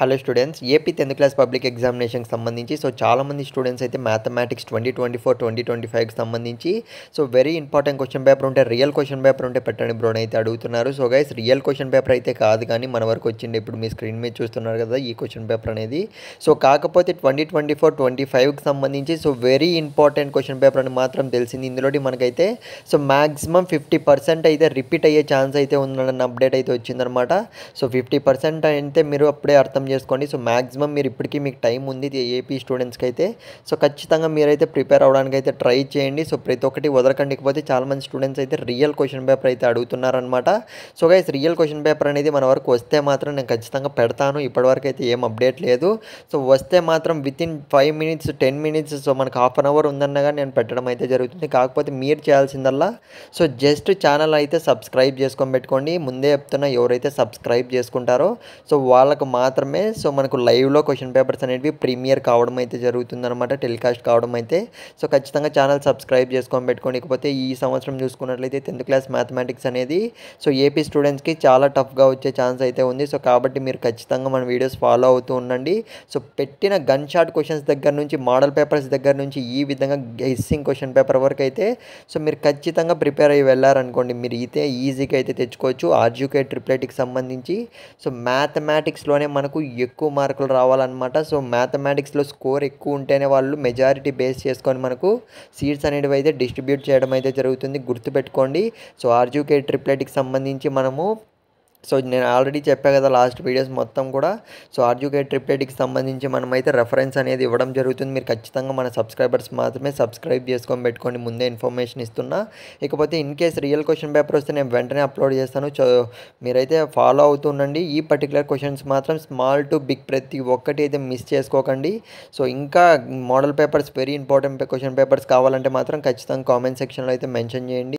Hello students, AP 10th class public ఎగ్జామినేషన్కి సంబంధించి చాలామంది స్టూడెంట్స్ అయితే మ్యాథమెటిక్స్ 2024 2025కి సంబంధించి వెరీ ఇంపార్టెంట్ క్వశ్చన్ పేపర్ ఉంటే రియల్ క్వశ్చన్ పేపర్ ఉంటే పెట్టండి బ్రో అయితే అడుగుతున్నారు. So guys, real question paper అయితే కాదు కానీ మన వరకు వచ్చింది. ఇప్పుడు మీ స్క్రీన్ మీద చూస్తున్నారు కదా ఈ క్వశ్చన్ పేపర్ అనేది. కాకపోతే 2024 25కి సంబంధించి వెరీ ఇంపార్టెంట్ క్వశ్చన్ పేపర్ అని మాత్రం తెలిసింది. ఇందులోటి మనకైతే మ్యాక్సిమం 50% అయితే రిపీట్ అయ్యే ఛాన్స్ అయితే ఉందన్న అప్డేట్ అయితే వచ్చిందనమాట. 50% అయితే మీరు అప్పుడే అర్థం చేసుకోండి. మ్యాక్సిమం మీరు ఇప్పటికీ మీకు టైం ఉంది ఏపీ స్టూడెంట్స్కి అయితే. ఖచ్చితంగా మీరైతే ప్రిపేర్ అవ్వడానికి అయితే ట్రై చేయండి. ప్రతి ఒక్కటి వదలకండి. ఇకపోతే చాలామంది స్టూడెంట్స్ అయితే రియల్ క్వశ్చన్ పేపర్ అయితే అడుగుతున్నారనమాట. గైస్, రియల్ క్వశ్చన్ పేపర్ అనేది మన వరకు వస్తే మాత్రం నేను ఖచ్చితంగా పెడతాను. ఇప్పటివరకు అయితే ఏం అప్డేట్ లేదు. వస్తే మాత్రం వితిన్ 5 minutes 10 minutes మనకు హాఫ్ అన్ అవర్ ఉందన్నగా నేను పెట్టడం అయితే జరుగుతుంది. కాకపోతే మీరు చేయాల్సిందల్లా జస్ట్ ఛానల్ అయితే సబ్స్క్రైబ్ చేసుకొని పెట్టుకోండి. ముందే చెప్తున్నా, ఎవరైతే సబ్స్క్రైబ్ చేసుకుంటారో వాళ్ళకు మాత్రమే మనకు లైవ్లో క్వశ్చన్ పేపర్స్ అనేవి ప్రీమియర్ కావడం అయితే జరుగుతుందన్నమాట, టెలికాస్ట్ కావడం అయితే. ఖచ్చితంగా ఛానల్ సబ్స్క్రైబ్ చేసుకొని పెట్టుకోండి. ఇకపోతే ఈ సంవత్సరం చూసుకున్నట్లయితే 10th క్లాస్ మ్యాథమెటిక్స్ అనేది ఏపీ స్టూడెంట్స్కి చాలా టఫ్గా వచ్చే ఛాన్స్ అయితే ఉంది. కాబట్టి మీరు ఖచ్చితంగా మన వీడియోస్ ఫాలో అవుతూ ఉండండి. పెట్టిన గన్ షాట్ క్వశ్చన్స్ దగ్గర నుంచి మోడల్ పేపర్స్ దగ్గర నుంచి ఈ విధంగా గెస్సింగ్ క్వశ్చన్ పేపర్ వరకు అయితే మీరు ఖచ్చితంగా ప్రిపేర్ అయ్యి వెళ్ళారనుకోండి, మీరు అయితే ఈజీగా అయితే తెచ్చుకోవచ్చు. ఆర్జీకే ట్రిప్లెట్కి సంబంధించి మ్యాథమెటిక్స్లోనే మనకు ఎక్కువ మార్కులు రావాలన్నమాట. మ్యాథమెటిక్స్లో స్కోర్ ఎక్కువ ఉంటేనే వాళ్ళు మెజారిటీ బేస్ చేసుకొని మనకు సీట్స్ అనేవి అయితే డిస్ట్రిబ్యూట్ చేయడం అయితే జరుగుతుంది. గుర్తుపెట్టుకోండి. ఆర్జీకే ట్రిప్లెట్కి సంబంధించి మనము నేను ఆల్రెడీ చెప్పా కదా లాస్ట్ వీడియోస్ మొత్తం కూడా. ఆర్జీకే ట్రిప్లెట్కి సంబంధించి మనమైతే రెఫరెన్స్ అనేది ఇవ్వడం జరుగుతుంది. మీరు ఖచ్చితంగా మన సబ్స్క్రైబర్స్ మాత్రమే సబ్స్క్రైబ్ చేసుకొని పెట్టుకోండి, ముందే ఇన్ఫర్మేషన్ ఇస్తున్నా. ఇకపోతే in case real question paper వస్తే నేను వెంటనే అప్లోడ్ చేస్తాను. మీరైతే ఫాలో అవుతుండండి. ఈ పర్టికులర్ క్వశ్చన్స్ మాత్రం స్మాల్ టు బిగ్ ప్రతి ఒక్కటి అయితే మిస్ చేసుకోకండి. ఇంకా model papers very important question papers కావాలంటే మాత్రం ఖచ్చితంగా కామెంట్ సెక్షన్లో అయితే మెన్షన్ చేయండి.